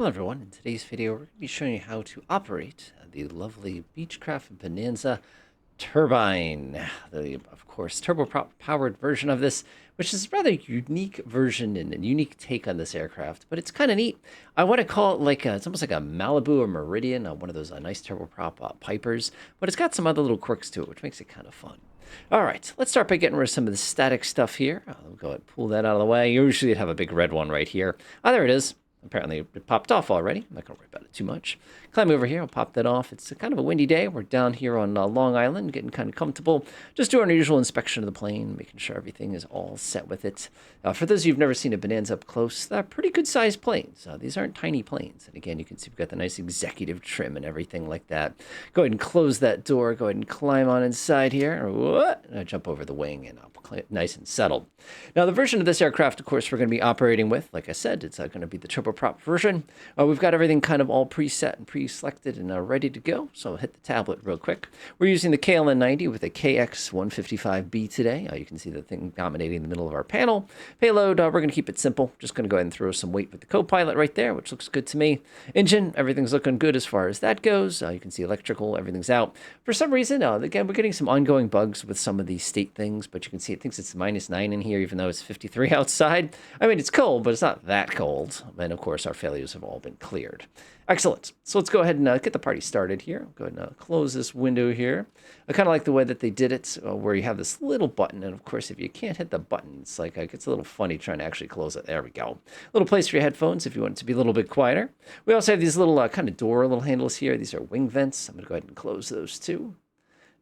Hello everyone, in today's video we're going to be showing you how to operate the lovely Beechcraft Bonanza turbine. Of course, turboprop powered version of this, which is a rather unique version and a unique take on this aircraft, but it's kind of neat. I want to call it like it's almost like a Malibu or Meridian, one of those nice turboprop Pipers, but it's got some other little quirks to it, which makes it kind of fun. All right, let's start by getting rid of some of the static stuff here. I'll go ahead and pull that out of the way. Usually you'd have a big red one right here. Oh, there it is. Apparently it popped off already. I'm not going to worry about it too much. Climb over here. I'll pop that off. It's kind of a windy day. We're down here on Long Island, getting kind of comfortable. Just doing our usual inspection of the plane, making sure everything is all set with it. For those of you who've never seen a Bonanza up close, they're pretty good-sized planes. These aren't tiny planes. And again, you can see we've got the nice executive trim and everything like that. Go ahead and close that door. Go ahead and climb on inside here. And I jump over the wing and I'll nice and settled. Now, the version of this aircraft, of course, we're going to be operating with, like I said, it's going to be the turboprop version. We've got everything kind of all preset and pre-selected and ready to go. So I'll hit the tablet real quick. We're using the KLN90 with a KX155B today. You can see the thing dominating in the middle of our panel. Payload, we're going to keep it simple. Just going to go ahead and throw some weight with the co-pilot right there, which looks good to me. Engine, everything's looking good as far as that goes. You can see electrical, everything's out. For some reason, again, we're getting some ongoing bugs with some of these state things, but you can see it thinks it's -9 in here, even though it's 53 outside. I mean, it's cold, but it's not that cold. And of course, our failures have all been cleared. Excellent. So let's go ahead and get the party started here. Go ahead and close this window here. I kind of like the way that they did it, where you have this little button. And of course, if you can't hit the button, it's like it gets a little funny trying to actually close it. There we go. Little place for your headphones if you want it to be a little bit quieter. We also have these little kind of door little handles here. These are wing vents. I'm going to go ahead and close those too.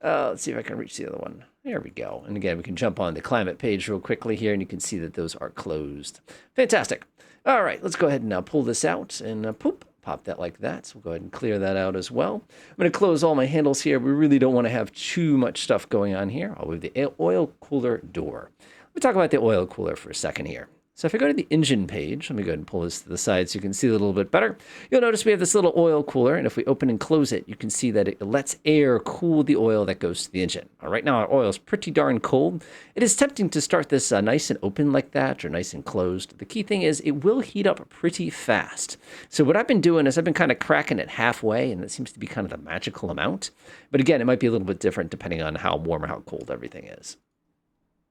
Let's see if I can reach the other one. There we go. And again, we can jump on the climate page real quickly here, and you can see that those are closed. Fantastic. All right, let's go ahead and pull this out and pop that like that. So we'll go ahead and clear that out as well. I'm going to close all my handles here. We really don't want to have too much stuff going on here. I'll move the oil cooler door. Let me talk about the oil cooler for a second here. So if I go to the engine page, let me go ahead and pull this to the side so you can see it a little bit better. You'll notice we have this little oil cooler, and if we open and close it, you can see that it lets air cool the oil that goes to the engine. Right now, our oil is pretty darn cold. It is tempting to start this nice and open like that, or nice and closed. The key thing is it will heat up pretty fast. So what I've been doing is I've been kind of cracking it halfway, and it seems to be kind of the magical amount. But again, it might be a little bit different depending on how warm or how cold everything is.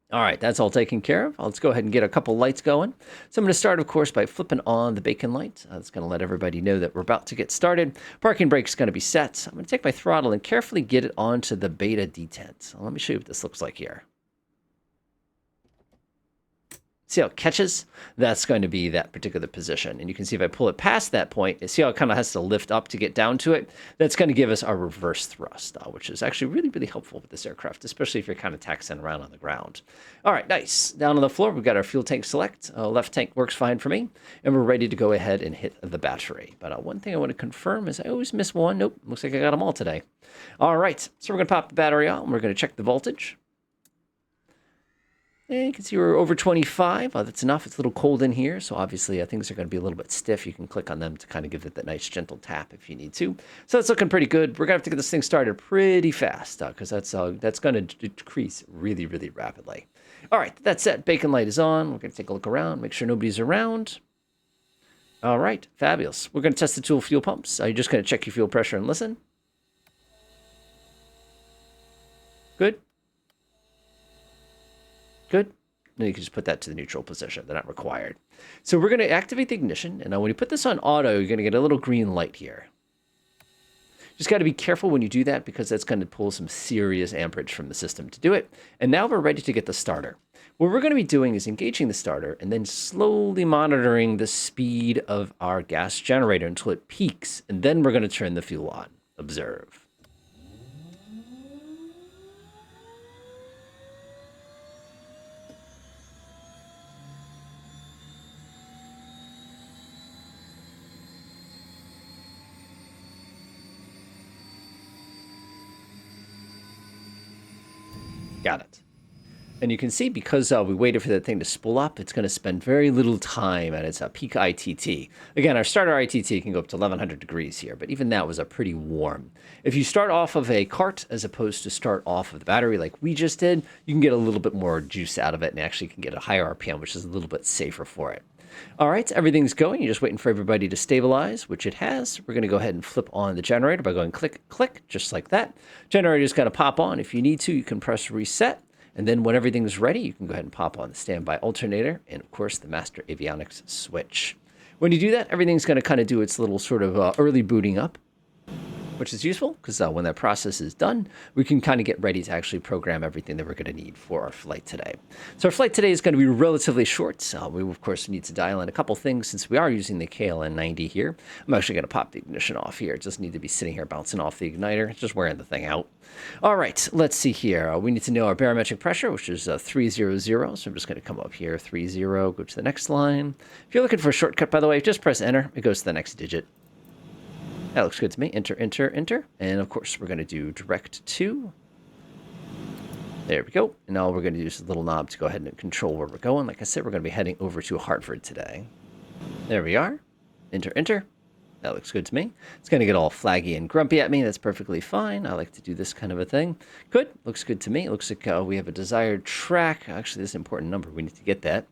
All right, that's all taken care of. Let's go ahead and get a couple lights going. So I'm going to start, of course, by flipping on the bacon light. That's going to let everybody know that we're about to get started. Parking brake is going to be set. I'm going to take my throttle and carefully get it onto the beta detent. So let me show you what this looks like here. See how it catches? That's going to be that particular position. And you can see if I pull it past that point, see how it kind of has to lift up to get down to it? That's going to give us our reverse thrust, which is actually really, really helpful with this aircraft, especially if you're kind of taxiing around on the ground. All right, nice. Down on the floor, we've got our fuel tank select. Left tank works fine for me. And we're ready to go ahead and hit the battery. But one thing I want to confirm is I always miss one. Nope, looks like I got them all today. All right, so we're going to pop the battery out, and we're going to check the voltage. And you can see we're over 25. That's enough. It's a little cold in here, so obviously things are going to be a little bit stiff. You can click on them to kind of give it that nice gentle tap if you need to. So that's looking pretty good. We're going to have to get this thing started pretty fast because that's going to decrease really, really rapidly. All right, that's it. Bacon light is on. We're going to take a look around, make sure nobody's around. All right, fabulous. We're going to test the two fuel pumps. You're just going to check your fuel pressure and listen. Good. Good. Then you can just put that to the neutral position. They're not required. So we're going to activate the ignition. And when you put this on auto, you're going to get a little green light here. Just got to be careful when you do that because that's going to pull some serious amperage from the system to do it. And now we're ready to get the starter. What we're going to be doing is engaging the starter and then slowly monitoring the speed of our gas generator until it peaks. And then we're going to turn the fuel on. Observe. Got it. And you can see because we waited for that thing to spool up, it's going to spend very little time at its peak ITT. Again, our starter ITT can go up to 1100 degrees here, but even that was pretty warm. If you start off of a cart as opposed to start off of the battery like we just did, you can get a little bit more juice out of it and actually can get a higher RPM, which is a little bit safer for it. All right, everything's going. You're just waiting for everybody to stabilize, which it has. We're going to go ahead and flip on the generator by going click, click, just like that. Generator's going to pop on. If you need to, you can press reset. And then when everything's ready, you can go ahead and pop on the standby alternator and, of course, the master avionics switch. When you do that, everything's going to kind of do its little sort of early booting up, which is useful because when that process is done, we can kind of get ready to actually program everything that we're going to need for our flight today. So our flight today is going to be relatively short. We, of course, need to dial in a couple things since we are using the KLN 90 here. I'm actually going to pop the ignition off here. It doesn't need to be sitting here bouncing off the igniter. It's just wearing the thing out. All right, let's see here. We need to know our barometric pressure, which is 300. So I'm just going to come up here, 30, go to the next line. If you're looking for a shortcut, by the way, just press enter. It goes to the next digit. That looks good to me. Enter, enter, enter. And of course, we're going to do direct to. There we go. And now we're going to use this little knob to go ahead and control where we're going. Like I said, we're going to be heading over to Hartford today. There we are. Enter, enter. That looks good to me. It's going to get all flaggy and grumpy at me. That's perfectly fine. I like to do this kind of a thing. Good. Looks good to me. It looks like we have a desired track. Actually, this is an important number. We need to get that.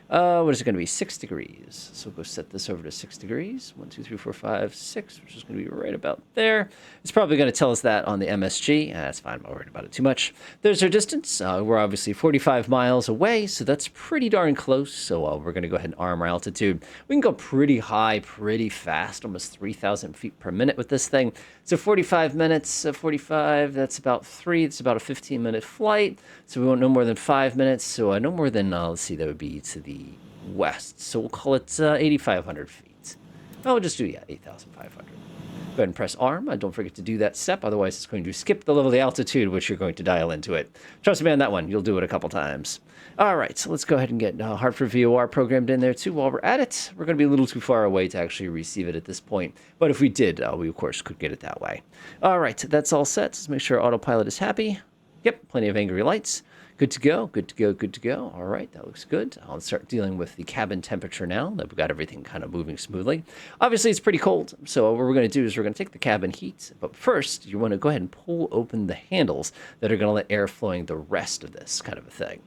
What is it going to be? 6 degrees. So we'll go set this over to 6 degrees. 1, 2, 3, 4, 5, 6, which is going to be right about there. It's probably going to tell us that on the MSG. That's fine. I'm not worried about it too much. There's our distance. We're obviously 45 miles away, so that's pretty darn close. So we're going to go ahead and arm our altitude. We can go pretty high, pretty fast, almost 3,000 feet per minute with this thing. So 45 minutes, 45, that's about 3. It's about a 15-minute flight. So we won't no more than 5 minutes. So no more than, let's see, that would be to the west. So we'll call it 8,500 feet. Oh, we'll just do, 8,500. Go ahead and press arm. Don't forget to do that step. Otherwise, it's going to skip the level of the altitude, which you're going to dial into it. Trust me on that one. You'll do it a couple times. All right, so let's go ahead and get Hartford VOR programmed in there, too. While we're at it, we're going to be a little too far away to actually receive it at this point. But if we did, we, of course, could get it that way. All right, that's all set. Let's make sure autopilot is happy. Yep, plenty of angry lights. Good to go, good to go, good to go. All right, that looks good. I'll start dealing with the cabin temperature now that we've got everything kind of moving smoothly. Obviously, it's pretty cold, so what we're going to do is we're going to take the cabin heat, but first, you want to go ahead and pull open the handles that are going to let air flowing the rest of this kind of a thing.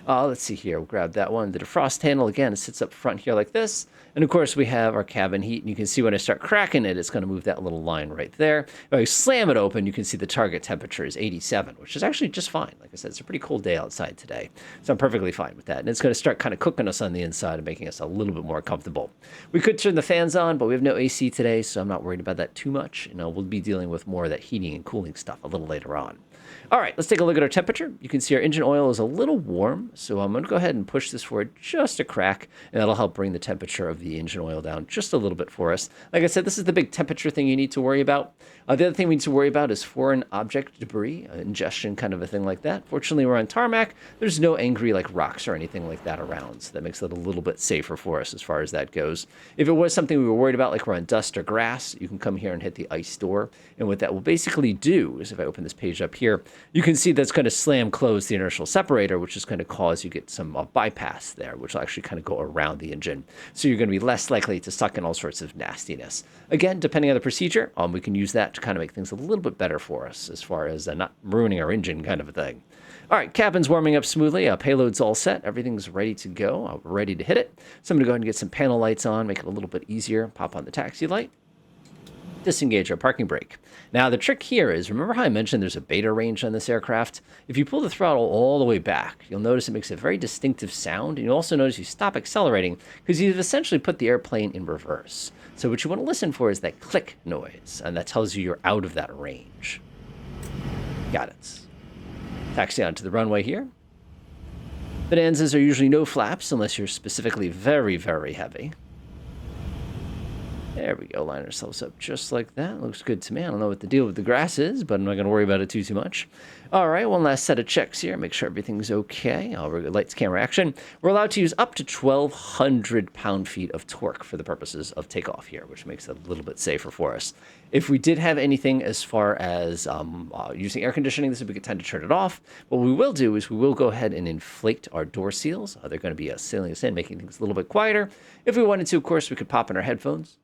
Let's see here. We'll grab that one. The defrost handle, again, it sits up front here like this. And, of course, we have our cabin heat. And you can see when I start cracking it, it's going to move that little line right there. If I slam it open, you can see the target temperature is 87, which is actually just fine. Like I said, it's a pretty cold day outside today. So I'm perfectly fine with that. And it's going to start kind of cooking us on the inside and making us a little bit more comfortable. We could turn the fans on, but we have no AC today, so I'm not worried about that too much. We'll be dealing with more of that heating and cooling stuff a little later on. All right, let's take a look at our temperature. You can see our engine oil is a little warm, so I'm going to go ahead and push this forward just a crack, and that'll help bring the temperature of the engine oil down just a little bit for us. Like I said, this is the big temperature thing you need to worry about. The other thing we need to worry about is foreign object debris, ingestion, kind of a thing like that. Fortunately, we're on tarmac. There's no angry like rocks or anything like that around, so that makes it a little bit safer for us as far as that goes. If it was something we were worried about, like we're on dust or grass, you can come here and hit the ice door, and what that will basically do is if I open this page up here, you can see that's going to slam close the inertial separator, which is going to cause you get some bypass there, which will actually kind of go around the engine. So you're going to be less likely to suck in all sorts of nastiness. Again, depending on the procedure, we can use that to kind of make things a little bit better for us as far as not ruining our engine kind of a thing. All right, cabin's warming up smoothly. Payload's all set. Everything's ready to go. We're ready to hit it. So I'm going to go ahead and get some panel lights on, make it a little bit easier. Pop on the taxi light. Disengage our parking brake. Now, the trick here is, remember how I mentioned there's a beta range on this aircraft? If you pull the throttle all the way back, you'll notice it makes a very distinctive sound, and you'll also notice you stop accelerating because you've essentially put the airplane in reverse. So what you want to listen for is that click noise, and that tells you you're out of that range. Got it. Taxi onto the runway here. Bonanzas are usually no flaps unless you're specifically very, very heavy. There we go, line ourselves up just like that. Looks good to me. I don't know what the deal with the grass is, but I'm not going to worry about it too much. All right, one last set of checks here. Make sure everything's okay. Lights, camera, action. We're allowed to use up to 1,200 pound-feet of torque for the purposes of takeoff here, which makes it a little bit safer for us. If we did have anything as far as using air conditioning, this would be a good time to turn it off. What we will do is we will go ahead and inflate our door seals. They're going to be sealing us in, making things a little bit quieter. If we wanted to, of course, we could pop in our headphones.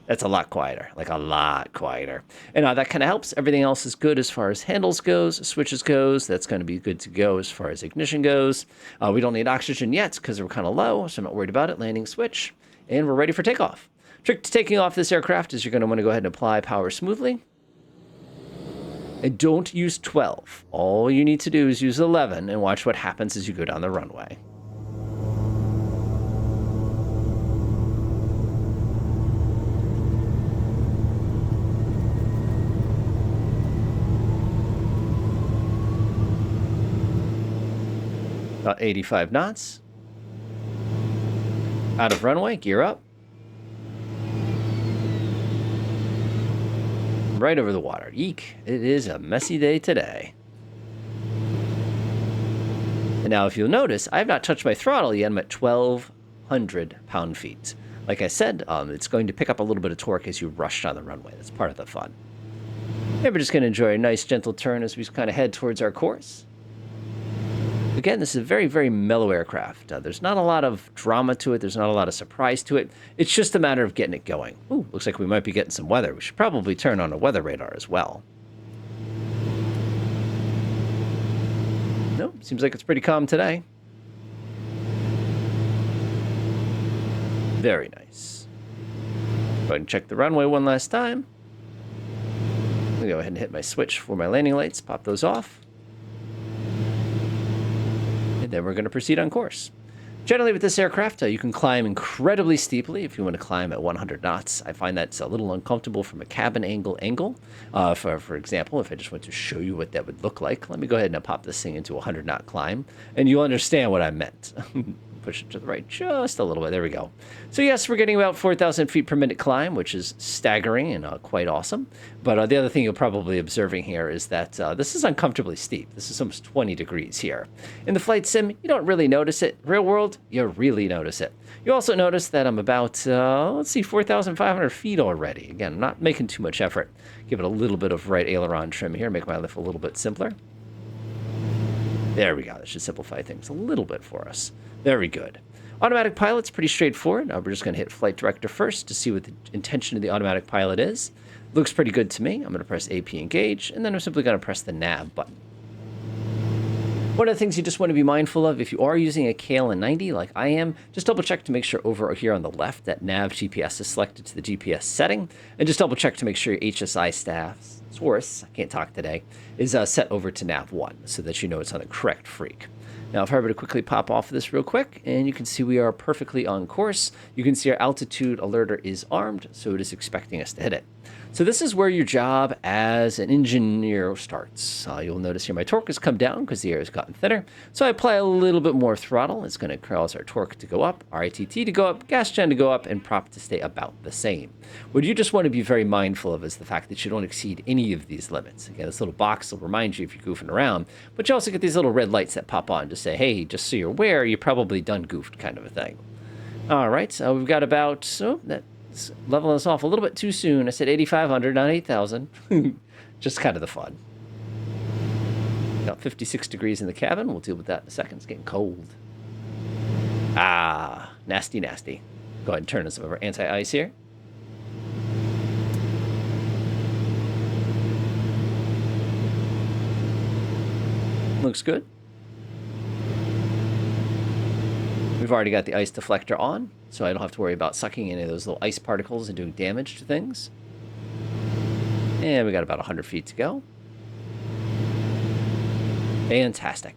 That's a lot quieter, like a lot quieter. And that kind of helps. Everything else is good as far as handles goes, switches goes. That's going to be good to go as far as ignition goes. We don't need oxygen yet because we're kind of low, so I'm not worried about it. Landing switch, and we're ready for takeoff. Trick to taking off this aircraft is you're going to want to go ahead and apply power smoothly. And don't use 12. All you need to do is use 11 and watch what happens as you go down the runway. About 85 knots. Out of runway, gear up. Right over the water. Eek. It is a messy day today. And now if you'll notice, I have not touched my throttle yet. I'm at 1,200 pound-feet. Like I said, it's going to pick up a little bit of torque as you rush on the runway. That's part of the fun. And we're just going to enjoy a nice gentle turn as we kind of head towards our course. Again, this is a very, very mellow aircraft. There's not a lot of drama to it. There's not a lot of surprise to it. It's just a matter of getting it going. Ooh, looks like we might be getting some weather. We should probably turn on a weather radar as well. Nope, seems like it's pretty calm today. Very nice. Go ahead and check the runway one last time. I'm going to go ahead and hit my switch for my landing lights. Pop those off. And then we're going to proceed on course. Generally with this aircraft, you can climb incredibly steeply if you want to climb at 100 knots. I find that's a little uncomfortable from a cabin angle. For example, if I just want to show you what that would look like, let me go ahead and pop this thing into a 100-knot climb, and you'll understand what I meant. Push it to the right just a little bit. There we go. So yes, we're getting about 4,000 feet per minute climb, which is staggering and quite awesome. But the other thing you're probably observing here is that this is uncomfortably steep. This is almost 20 degrees here. In the flight sim, you don't really notice it. Real world, you really notice it. You also notice that I'm about, 4,500 feet already. Again, I'm not making too much effort. Give it a little bit of right aileron trim here, make my lift a little bit simpler. There we go. That should simplify things a little bit for us. Very good. Automatic pilot's pretty straightforward. We're just going to hit flight director first to see what the intention of the automatic pilot is. Looks pretty good to me. I'm going to press AP engage, and then I'm simply going to press the nav button. One of the things you just want to be mindful of, if you are using a KLN90 like I am, just double check to make sure over here on the left that nav GPS is selected to the GPS setting, and just double check to make sure your HSI staff's source, I can't talk today, is set over to nav 1 so that you know it's on the correct freak. Now, if I were to quickly pop off of this real quick, and you can see we are perfectly on course. You can see our altitude alerter is armed, so it is expecting us to hit it. So this is where your job as an engineer starts. You'll notice here my torque has come down because the air has gotten thinner. So I apply a little bit more throttle. It's going to cause our torque to go up, our ITT to go up, gas gen to go up, and prop to stay about the same. What you just want to be very mindful of is the fact that you don't exceed any of these limits. Again, this little box will remind you if you're goofing around, but you also get these little red lights that pop on to say, hey, just so you're aware, you're probably done goofed kind of a thing. All right, so we've got about, that's leveling us off a little bit too soon. I said 8,500, not 8,000. Just kind of the fun. About 56 degrees in the cabin. We'll deal with that in a second. It's getting cold. Ah, nasty, nasty. Go ahead and turn on some of our anti-ice here. Looks good. We've already got the ice deflector on, so I don't have to worry about sucking any of those little ice particles and doing damage to things. And we got about 100 feet to go. Fantastic.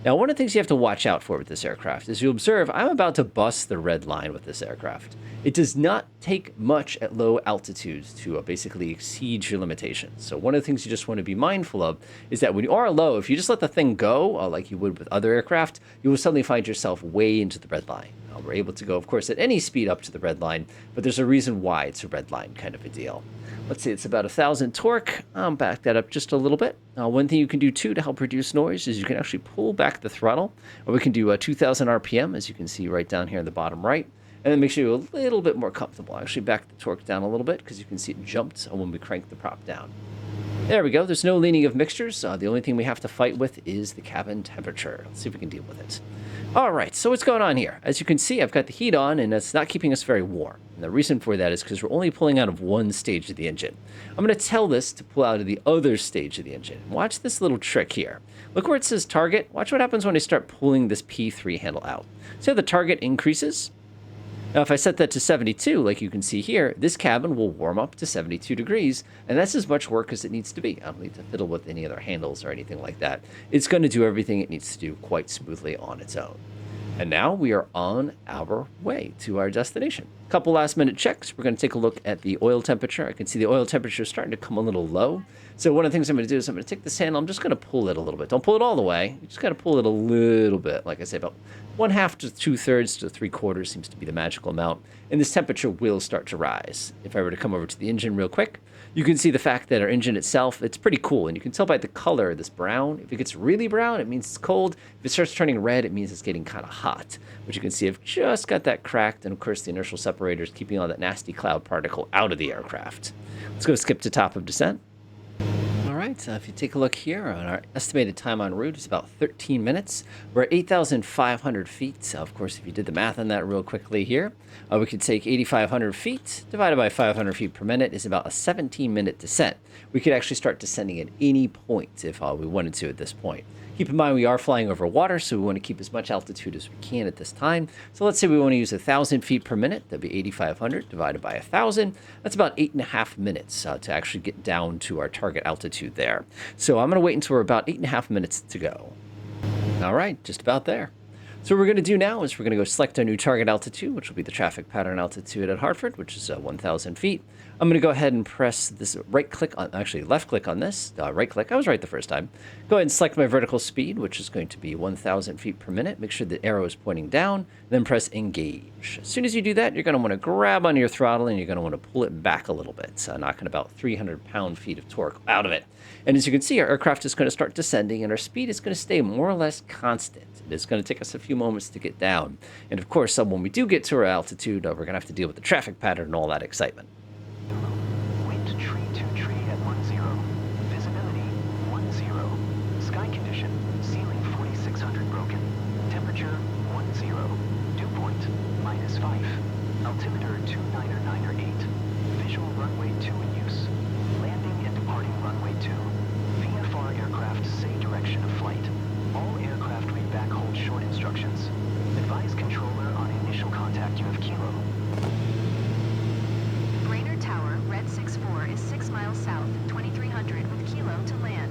Now, one of the things you have to watch out for with this aircraft is you observe I'm about to bust the red line with this aircraft. It does not take much at low altitudes to basically exceed your limitations. So one of the things you just want to be mindful of is that when you are low, if you just let the thing go, like you would with other aircraft, you will suddenly find yourself way into the red line. We're able to go, of course, at any speed up to the red line, but there's a reason why it's a red line kind of a deal. Let's see, it's about 1,000 torque. I'll back that up just a little bit. One thing you can do, too, to help reduce noise is you can actually pull back the throttle. Or we can do 2,000 RPM, as you can see right down here in the bottom right. And then makes you a little bit more comfortable. I'll actually back the torque down a little bit because you can see it jumped when we crank the prop down. There we go. There's no leaning of mixtures. The only thing we have to fight with is the cabin temperature. Let's see if we can deal with it. All right, so what's going on here? As you can see, I've got the heat on, and it's not keeping us very warm. And the reason for that is because we're only pulling out of one stage of the engine. I'm going to tell this to pull out of the other stage of the engine. Watch this little trick here. Look where it says target. Watch what happens when I start pulling this P3 handle out. So the target increases. Now, if I set that to 72, like you can see here, this cabin will warm up to 72 degrees, and that's as much work as it needs to be. I don't need to fiddle with any other handles or anything like that. It's going to do everything it needs to do quite smoothly on its own. And now we are on our way to our destination. A couple last minute checks. We're going to take a look at the oil temperature. I can see the oil temperature is starting to come a little low. So one of the things I'm going to do is I'm going to take this handle. I'm just going to pull it a little bit. Don't pull it all the way. You just got to pull it a little bit. Like I say, about 1/2 to 2/3 to 3/4 seems to be the magical amount. And this temperature will start to rise. If I were to come over to the engine real quick, you can see the fact that our engine itself, it's pretty cool. And you can tell by the color, this brown. If it gets really brown, it means it's cold. If it starts turning red, it means it's getting kind of hot. Which you can see I've just got that cracked. And of course, the inertial separator is keeping all that nasty cloud particle out of the aircraft. Let's go skip to top of descent. All right, if you take a look here, on our estimated time en route is about 13 minutes. We're at 8,500 feet. Of course, if you did the math on that real quickly here, we could take 8,500 feet divided by 500 feet per minute is about a 17-minute descent. We could actually start descending at any point if we wanted to at this point. Keep in mind we are flying over water, so we want to keep as much altitude as we can at this time. So let's say we want to use 1,000 feet per minute. That'd be 8,500 divided by 1,000. That's about 8.5 minutes to actually get down to our target altitude there. So I'm going to wait until we're about 8.5 minutes to go. All right, just about there. So what we're going to do now is we're going to go select our new target altitude, which will be the traffic pattern altitude at Hartford, which is 1,000 feet. I'm going to go ahead and press this left click on this, right click. I was right the first time. Go ahead and select my vertical speed, which is going to be 1,000 feet per minute. Make sure the arrow is pointing down, then press engage. As soon as you do that, you're going to want to grab onto your throttle and you're going to want to pull it back a little bit, knocking about 300 pound-feet of torque out of it. And as you can see, our aircraft is going to start descending and our speed is going to stay more or less constant. It's going to take us a few moments to get down. And of course, when we do get to our altitude, we're going to have to deal with the traffic pattern and all that excitement. Wind tree to tree at 10. Visibility 10. Sky condition ceiling 4600 broken. Temperature 10. Dew point -5. Altimeter 29908. Visual runway 2 in use. Landing and departing runway 2. VFR aircraft say direction of flight. All aircraft read back hold short instructions. Advise controller on initial contact. You have kilo. Tower, Red 64 is 6 miles south, 2300 with kilo to land.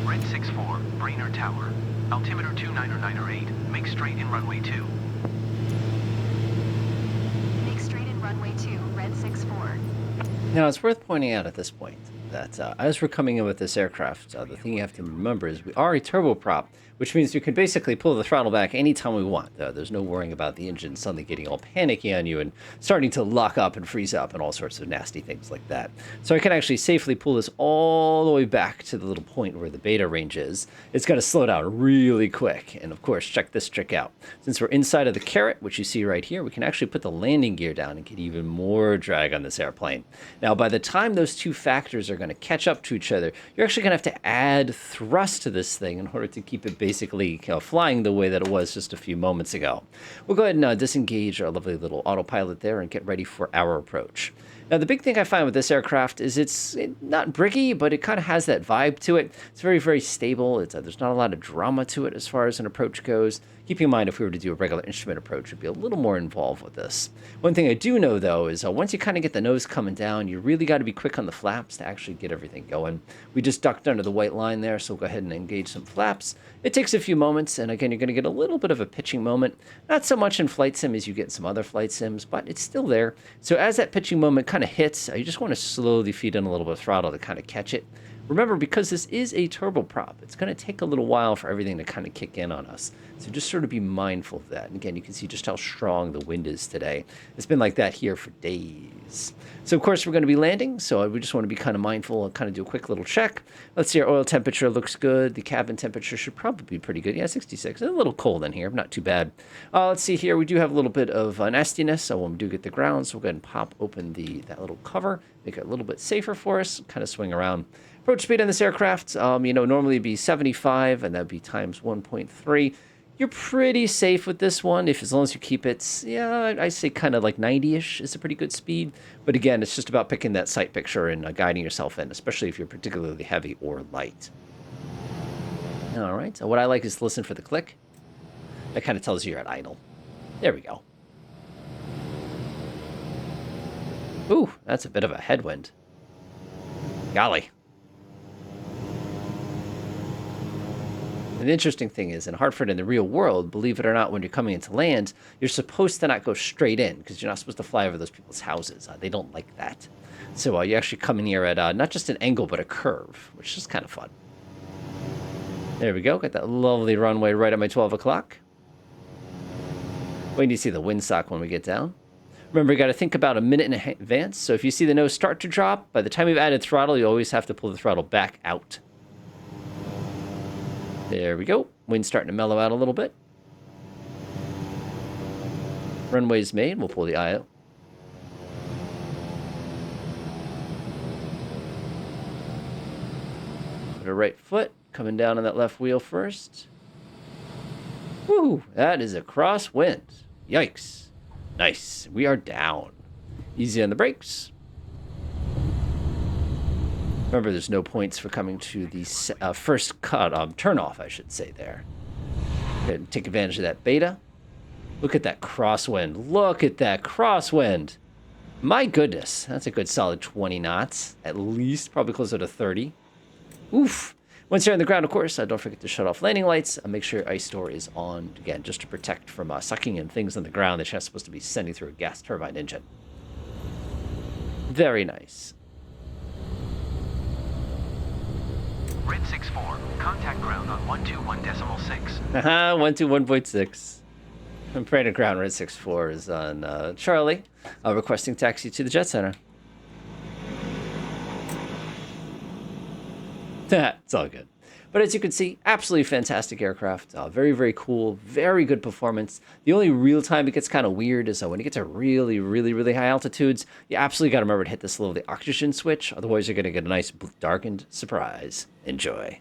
Red 64, Brainerd Tower. Altimeter 29908. Make straight in runway 2. Make straight in runway 2, Red 64. Now, it's worth pointing out at this point that as we're coming in with this aircraft, the thing you have to remember is we are a turboprop, which means you can basically pull the throttle back anytime we want. There's no worrying about the engine suddenly getting all panicky on you and starting to lock up and freeze up and all sorts of nasty things like that. So I can actually safely pull this all the way back to the little point where the beta range is. It's going to slow down really quick. And of course, check this trick out. Since we're inside of the carrot, which you see right here, we can actually put the landing gear down and get even more drag on this airplane. Now, by the time those two factors are going to catch up to each other, you're actually going to have to add thrust to this thing in order to keep it basically flying the way that it was just a few moments ago. We'll go ahead and disengage our lovely little autopilot there and get ready for our approach. Now, the big thing I find with this aircraft is it's not bricky, but it kind of has that vibe to it. It's very, very stable. There's not a lot of drama to it as far as an approach goes. Keeping in mind, if we were to do a regular instrument approach, it'd be a little more involved with this. One thing I do know, though, is once you kind of get the nose coming down, you really got to be quick on the flaps to actually get everything going. We just ducked under the white line there, so we'll go ahead and engage some flaps. It takes a few moments, and again, you're going to get a little bit of a pitching moment. Not so much in flight sim as you get in some other flight sims, but it's still there. So as that pitching moment kind of hits, you just want to slowly feed in a little bit of throttle to kind of catch it. Remember, because this is a turboprop, it's going to take a little while for everything to kind of kick in on us. So just sort of be mindful of that. And again, you can see just how strong the wind is today. It's been like that here for days. So, of course, we're going to be landing. So we just want to be kind of mindful and kind of do a quick little check. Let's see, our oil temperature looks good. The cabin temperature should probably be pretty good. Yeah, 66. It's a little cold in here. Not too bad. Let's see here. We do have a little bit of nastiness. So when we do get the ground, so we'll go ahead and pop open that little cover. Make it a little bit safer for us. Kind of swing around. Approach speed on this aircraft, normally it'd be 75, and that'd be times 1.3. You're pretty safe with this one, as long as you keep it, I say kind of like 90-ish is a pretty good speed. But again, it's just about picking that sight picture and guiding yourself in, especially if you're particularly heavy or light. All right, so what I like is to listen for the click. That kind of tells you you're at idle. There we go. Ooh, that's a bit of a headwind. Golly. And the interesting thing is, in Hartford, in the real world, believe it or not, when you're coming into land, you're supposed to not go straight in because you're not supposed to fly over those people's houses. They don't like that. So you actually come in here at not just an angle, but a curve, which is kind of fun. There we go. Got that lovely runway right at my 12 o'clock. Waiting to see the windsock when we get down. Remember, you got to think about a minute in advance. So if you see the nose start to drop, by the time you've added throttle, you always have to pull the throttle back out. There we go. Wind's starting to mellow out a little bit. Runway's made. We'll pull the eye out. Put our right foot coming down on that left wheel first. Woo! That is a crosswind. Yikes. Nice. We are down. Easy on the brakes. Remember, there's no points for coming to the first cut, turn off, I should say there. Go ahead and take advantage of that beta. Look at that crosswind. Look at that crosswind. My goodness. That's a good solid 20 knots. At least, probably closer to 30. Oof. Once you're on the ground, of course, don't forget to shut off landing lights. Make sure your ice door is on, again, just to protect from sucking in things on the ground that you're not supposed to be sending through a gas turbine engine. Very nice. Red 6-4, contact ground on 121.6. Haha, 121.6. I'm praying to ground. Red 6-4 is on Charlie, requesting taxi to the Jet Center. It's all good. But as you can see, absolutely fantastic aircraft. Very, very cool. Very good performance. The only real time it gets kind of weird is when you get to really, really, really high altitudes, you absolutely got to remember to hit this little oxygen switch. Otherwise, you're going to get a nice darkened surprise. Enjoy.